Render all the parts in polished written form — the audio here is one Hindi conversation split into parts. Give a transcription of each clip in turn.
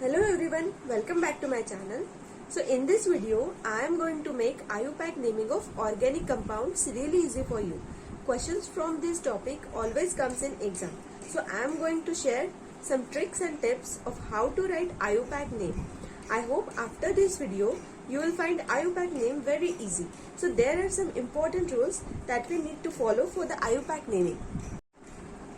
Hello everyone, welcome back to my channel. So in this video, I am going to make IUPAC naming of organic compounds really easy for you. Questions from this topic always comes in exam. So I am going to share some tricks and tips of how to write IUPAC name. I hope after this video, you will find IUPAC name very easy. So there are some important rules that we need to follow for the IUPAC naming.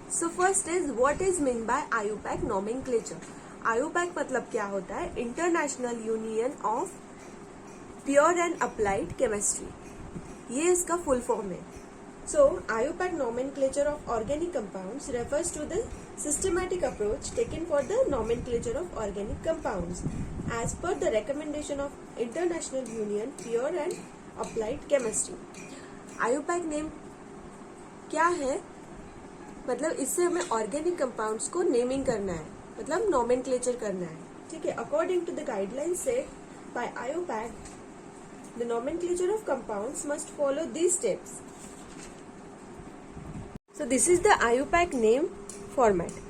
So first is what is meant by IUPAC nomenclature. IUPAC मतलब क्या होता है? International union of pure and applied chemistry, ये इसका फुल फॉर्म है. सो IUPAC nomenclature of organic compounds refers to the systematic approach taken for the nomenclature of organic compounds as per the recommendation of International Union Pure and Applied Chemistry. IUPAC name क्या है? मतलब इससे हमें ऑर्गेनिक कंपाउंड्स को नेमिंग करना है, मतलब नोमेनक्लेचर करना है. ठीक है. According to the guidelines set by IUPAC, the nomenclature of compounds must follow these steps. So this is the IUPAC name format.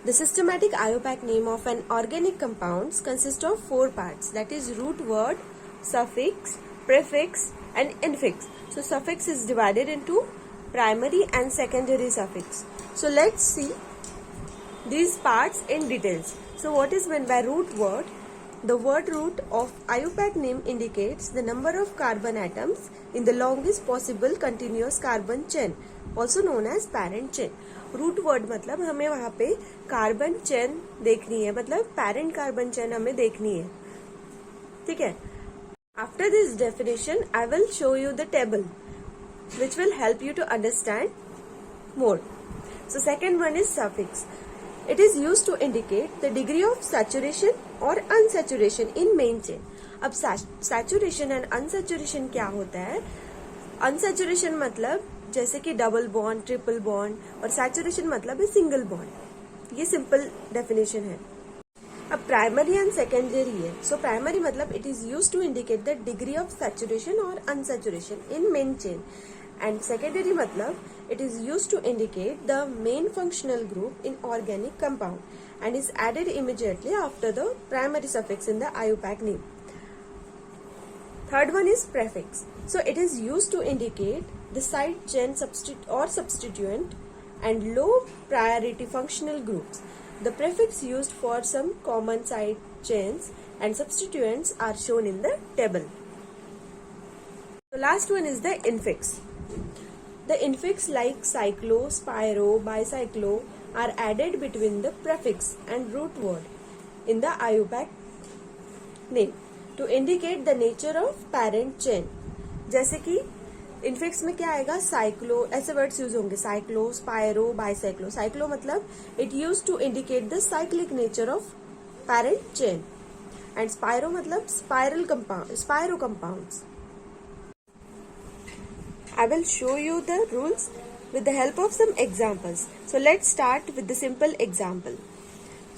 The systematic IUPAC name of an organic compounds consists of 4 parts, that is root word, suffix, prefix and infix. So suffix is divided into primary and secondary suffix. So let's see these parts in details. So what is meant by root word? The word root of IUPAC name indicates the number of carbon atoms in the longest possible continuous carbon chain, also known as parent chain. Root word मतलब हमें वहाँ पे कार्बन चेन देखनी है, मतलब पेरेंट कार्बन चेन हमें देखनी है. ठीक है. After this definition, I will show you the table, which will help you to understand more. So second one is suffix. It is used to indicate the degree of saturation or unsaturation in main chain. अब saturation and unsaturation क्या होता है? Unsaturation मतलब जैसे कि डबल बॉन्ड, ट्रिपल बॉन्ड, और saturation मतलब है सिंगल बॉन्ड. ये सिंपल डेफिनेशन है. अब प्राइमरी एंड सेकेंडरी है. सो प्राइमरी मतलब it is use to indicate the degree of saturation और unsaturation in main chain. And secondary मतलब it is used to indicate the main functional group in organic compound and is added immediately after the primary suffix in the IUPAC name. Third one is prefix. So it is used to indicate the side chain substituent and low priority functional groups. The prefix used for some common side chains and substituents are shown in the table. The last one is the infix. The infix like cyclo, spiro, bicyclo are added between the prefix and root word in the IUPAC name to indicate the nature of parent chain. जैसे कि infix में क्या आएगा? साइक्लो, ऐसे वर्ड्स यूज होंगे. Cyclo, spiro, bicyclo. साइक्लो मतलब it use to indicate the cyclic nature of parent chain, and spiro मतलब spiral compound, spiro compounds. I will show you the rules with the help of some examples. So let's start with the simple example.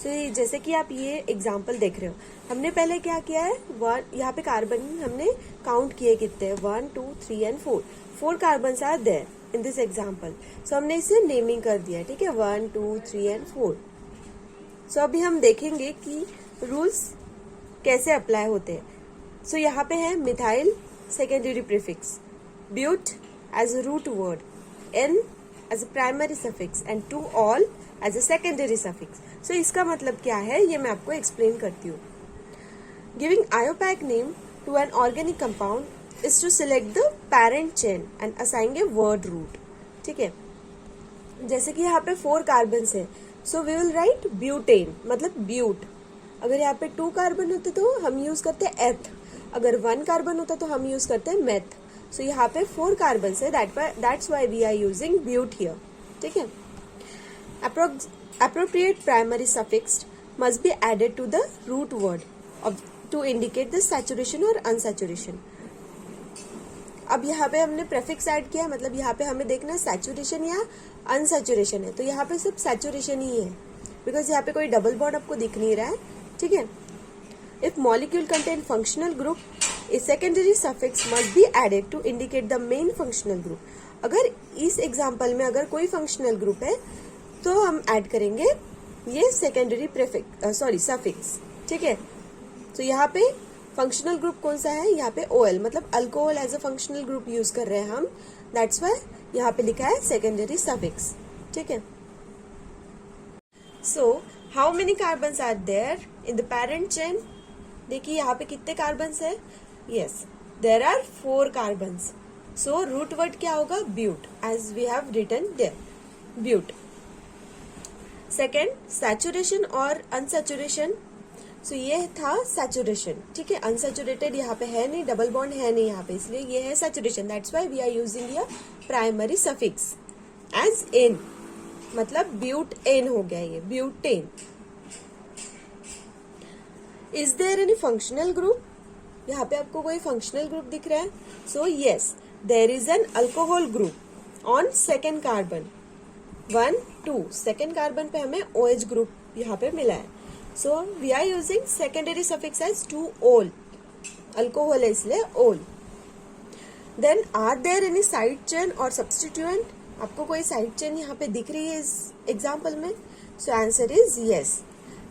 So जैसे कि आप ये एग्जाम्पल देख रहे हो, हमने पहले क्या किया है? यहाँ पे कार्बन हमने काउंट किए कितने हैं? 1, 2, 3 and 4. 4 carbon are there in this example. So हमने इसे नेमिंग कर दिया. ठीक है. 1, 2, 3 एंड 4. सो अभी हम देखेंगे कि रूल्स कैसे अप्लाई होते हैं. सो यहाँ पे है methyl secondary prefix, but as a root word, N as a primary suffix and 2-ol as a secondary suffix. So इसका मतलब क्या है ये मैं आपको explain करती हूँ. Giving IUPAC name to an organic compound is to select the parent chain and assign a word root. ठीक है. जैसे कि यहाँ पे 4 कार्बन्स है, so we will write butane मतलब ब्यूट. अगर यहाँ पे 2 कार्बन होते तो हम यूज करते हैं एथ. अगर 1 कार्बन होता तो हम यूज करते हैं मेथ. सो यहाँ पे 4 कार्बन है, that's why we are using but here. ठीक है. Appropriate primary suffix must be added to the root word to indicate the saturation or unsaturation. अब यहाँ पे हमने प्रेफिक्स ऐड किया, मतलब यहाँ पे हमें देखना सैचुरेशन या अनसैचुरेशन है. तो यहाँ पे सिर्फ सैचुरेशन ही है, बिकॉज यहाँ पे कोई डबल बॉन्ड आपको दिख नहीं रहा है. ठीक है. If molecule contain functional group, a secondary suffix must be added to indicate the main functional group. अगर इस एग्जाम्पल में अगर कोई फंक्शनल ग्रुप है तो हम ऐड करेंगे ये सेकेंडरी सफिक्स. ठीक है। तो यहाँ पे फंक्शनल ग्रुप कौन सा है, यहाँ पे OL, मतलब alcohol as a functional group use कर रहे हैं हम, दैट्स वाई यहाँ पे लिखा है सेकेंडरी सफिक्स। ठीक है। So how many carbons are there in the parent chain? देखिए यहाँ पे कितने कार्बन्स है, yes there are 4 carbons. So root word क्या होगा, but, as we have written there, but. Second, saturation और अनसैचुरेशन। सो ये था सैचुरेशन, ठीक है। अनसैचुरेटेड यहाँ पे है नहीं, डबल बॉन्ड है नहीं यहाँ पे, इसलिए ये है saturation, that's why we are using here primary suffix as ane, मतलब ब्यूट एन हो गया ये, butane. Is there any functional group? यहाँ पे आपको कोई फंक्शनल ग्रुप दिख रहा है? So yes, there is an alcohol group on second carbon, 1 2 second carbon पे हमें OH ग्रुप यहाँ पे मिला है। So we are using secondary suffix as 2-ol, alcohol है इसलिए ओल। Then are there any side chain और सब्सटीट्यूएंट? आपको कोई साइड चेन यहाँ पे दिख रही है इस एग्जाम्पल में? So answer is yes,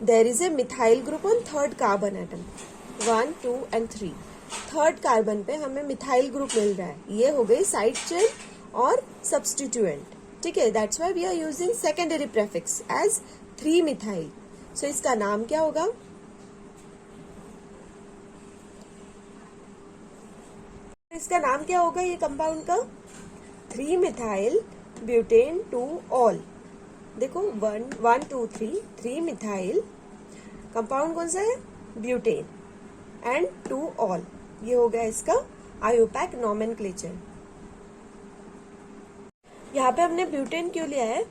there is a methyl group on third carbon atom, 1 2 and 3। Third carbon पे हमें मिथाइल ग्रुप मिल रहा है, ये हो गई साइड चेन और सब्सटीट्यूएंट, ठीक है। That's why we are using secondary prefix as 3 methyl. So इसका नाम क्या होगा? इसका नाम क्या होगा ये कंपाउंड का? 3 मिथाइल ब्यूटेन 2-ol। देखो 1 2 3 मिथाइल, कंपाउंड कौन सा है? Butane and 2-ol। ये हो गया इसका आयोपैक नॉमेनक्लेचर। यहाँ पे हमने ब्यूटेन क्यों लिया है?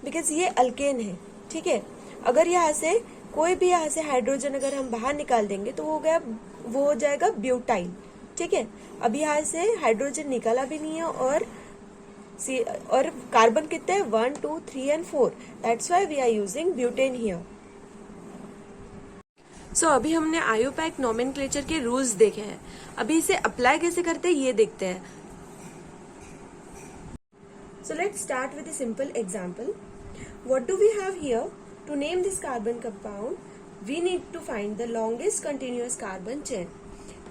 बिकॉज ये अल्केन है, ठीक है। अगर यहाँ से कोई भी यहाँ से हाइड्रोजन अगर हम बाहर निकाल देंगे तो वो हो जाएगा ब्यूटाइल, ठीक है। अभी यहाँ से हाइड्रोजन निकाला भी नहीं है और कार्बन कितने हैं? 1 2 3 and 4, that's why we are using butane here. So अभी हमने आयोपैक नॉमेनक्लेचर के रूल्स देखे हैं, अभी इसे अप्लाई कैसे करते हैं ये देखते हैं। So let's start with a simple example. What do we have here? To name this carbon compound, we need to find the longest continuous carbon chain.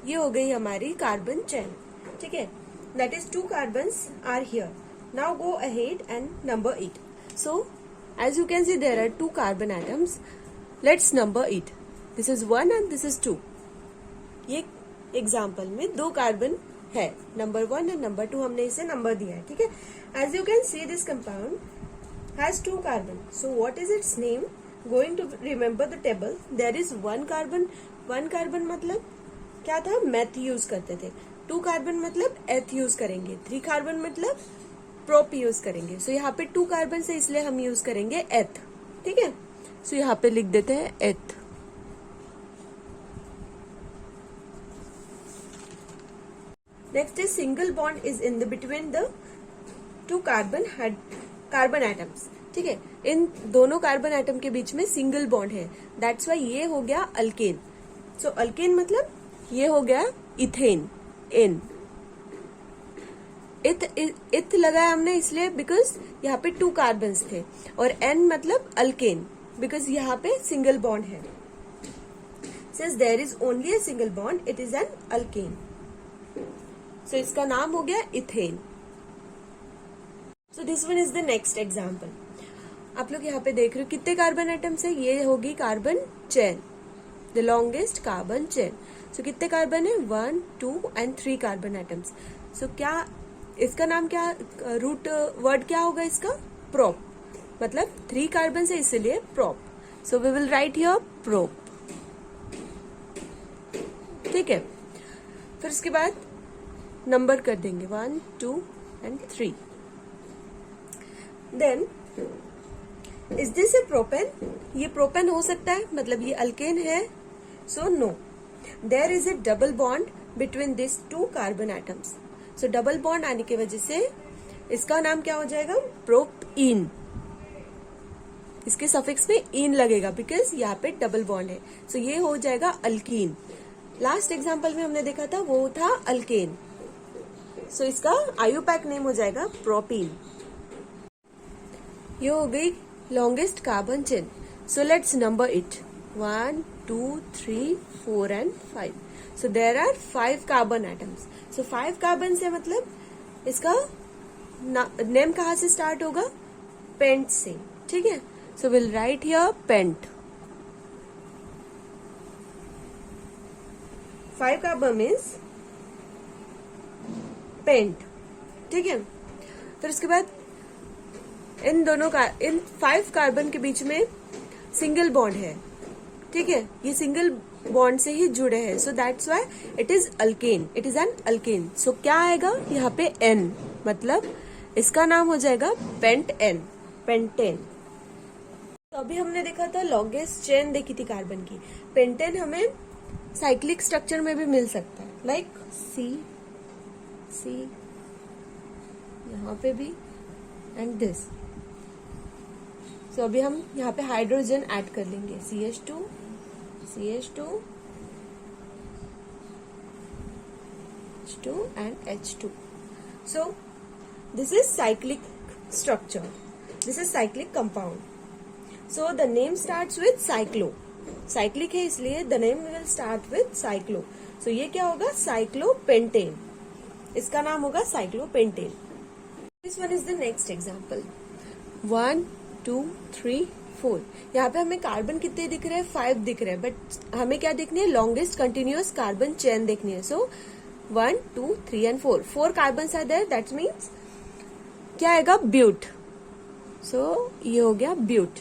ये हो गई हमारी कार्बन चेन, ठीक है। That is 2 carbons are here. Now go ahead and number it. So as you can see there are 2 carbon atoms. Let's number it. This is 1 and this is 2. ये एग्जाम्पल में 2 कार्बन है, नंबर 1 एंड नंबर 2 हमने इसे नंबर दिया है, ठीक है। As you can see this compound has 2 carbon. So what is its name? Going to remember the table. There is 1 carbon. 1 carbon मतलब क्या था? मेथ यूज करते थे। 2 कार्बन मतलब एथ यूज करेंगे। 3 कार्बन मतलब प्रोप यूज करेंगे। सो यहाँ पे 2 कार्बन से इसलिए हम यूज करेंगे एथ, ठीक है। सो यहाँ पे लिख देते हैं एथ। Next is single bond is in the between the 2 carbon atoms, ठीक है। इन दोनों कार्बन एटम के बीच में सिंगल बॉन्ड है, दैट्स वाई ये हो गया अल्केन। सो अल्केन मतलब ये हो गया इथेन, एन। इथ लगाया हमने इसलिए बिकॉज यहाँ पे 2 कार्बन्स थे, और एन मतलब अल्केन बिकॉज यहाँ पे सिंगल बॉन्ड है। Since there is only a single bond it is an alkane. So इसका नाम हो गया ethane. So this one is the next example. आप लोग यहाँ पे देख रहे हो कितने कार्बन एटम्स है? ये होगी carbon chain, the longest carbon chain. So कितने कार्बन है? 1 2 and 3 कार्बन एटम्स। सो क्या इसका नाम क्या, रूट वर्ड क्या होगा इसका? प्रोप, मतलब 3 कार्बन है इसलिए prop. So we will write here prop, ठीक है। फिर उसके बाद नंबर कर देंगे 1 2 and 3। Then is this a propane? ये प्रोपेन हो सकता है, मतलब ये अल्केन है। So no, there is a double bond between this 2 carbon atoms. So double bond आने की वजह से इसका नाम क्या हो जाएगा? प्रोपीन। इसके सफिक्स में इन लगेगा बिकॉज यहाँ पे डबल बॉन्ड है। सो ये हो जाएगा अल्कीन। लास्ट एग्जाम्पल में हमने देखा था वो था अल्केन। सो इसका आयोपैक नेम हो जाएगा प्रोपीन। ये हो गई longest carbon chain. So let's number it. 1, 2, 3, 4 and 5. So there are 5 carbon atoms. So 5 carbon से मतलब इसका नेम कहाँ से स्टार्ट होगा? पेंट से. ठीक है. So we'll write here pent. 5 carbon is pent. ठीक है. फिर उसके बाद इन 5 कार्बन के बीच में सिंगल बॉन्ड है. ठीक है. ये सिंगल बॉन्ड से ही जुड़े हैं. So that's why it is alkane. It is an alkane. So क्या आएगा यहाँ पे? एन. मतलब इसका नाम हो जाएगा पेंट एन. पेंटेन. तो अभी हमने देखा था लॉन्गेस्ट चेन देखी थी कार्बन की. पेंटेन हमें साइक्लिक स्ट्रक्चर में भी मिल सकता है. लाइक सी यहाँ पे भी एंड दिस. सो अभी हम यहाँ पे हाइड्रोजन ऐड कर लेंगे. CH2 and H2. So this is cyclic structure. This is cyclic compound. So the name starts with cyclo. Cyclic है इसलिए the name will start with cyclo. So ये क्या होगा? cyclopentane. इसका नाम होगा cyclopentane. This one is the next example. 1, 2, 3, 4. यहाँ पे हमें कार्बन कितने दिख रहे हैं? 5 दिख रहे हैं. बट हमें क्या देखनी है? लॉन्गेस्ट कंटिन्यूअस कार्बन चेन देखनी है. So 1, 2, 3 and 4. 4 carbon are there. That means क्या आएगा? ब्यूट. सो ये हो गया ब्यूट.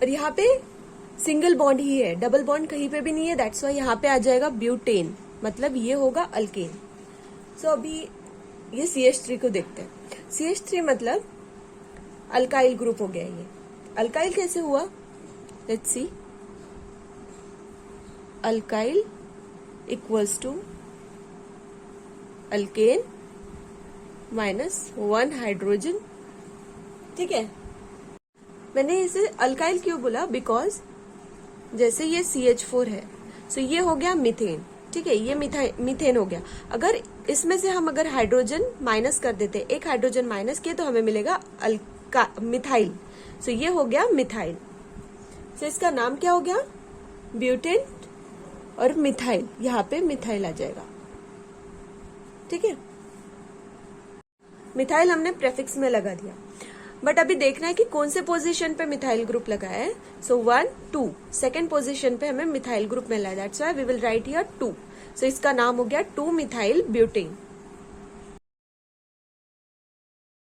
और यहाँ पे सिंगल बॉन्ड ही है. डबल बॉन्ड कहीं पे भी नहीं है. दैट्स वाई यहाँ पे आ जाएगा ब्यूटेन. मतलब ये होगा अल्केन. सो अभी ये CH3 को देखते हैं. CH3 मतलब अल्काइल ग्रुप हो गया. ये अल्काइल कैसे हुआ? Let's see. Alkyl equals to alkane -1 hydrogen. ठीक है. मैंने इसे अल्काइल क्यों बोला? बिकॉज जैसे ये CH4 है. सो ये हो गया मीथेन. ठीक है. ये मीथेन हो गया. अगर इसमें से हम अगर हाइड्रोजन माइनस कर देते, एक हाइड्रोजन माइनस किए, तो हमें मिलेगा मिथाइल. सो ये हो गया मिथाइल. सो इसका नाम क्या हो गया? ब्यूटेन और मिथाइल. यहाँ पे मिथाइल आ जाएगा. ठीक है. मिथाइल हमने प्रेफिक्स में लगा दिया. बट अभी देखना है कि कौन से पोजीशन पे मिथाइल ग्रुप लगा है. सो 1, 2 सेकेंड पोजीशन पे हमें मिथाइल ग्रुप मिला है. That's why we will write here 2. सो इसका नाम हो गया 2 मिथाइल ब्यूटेन.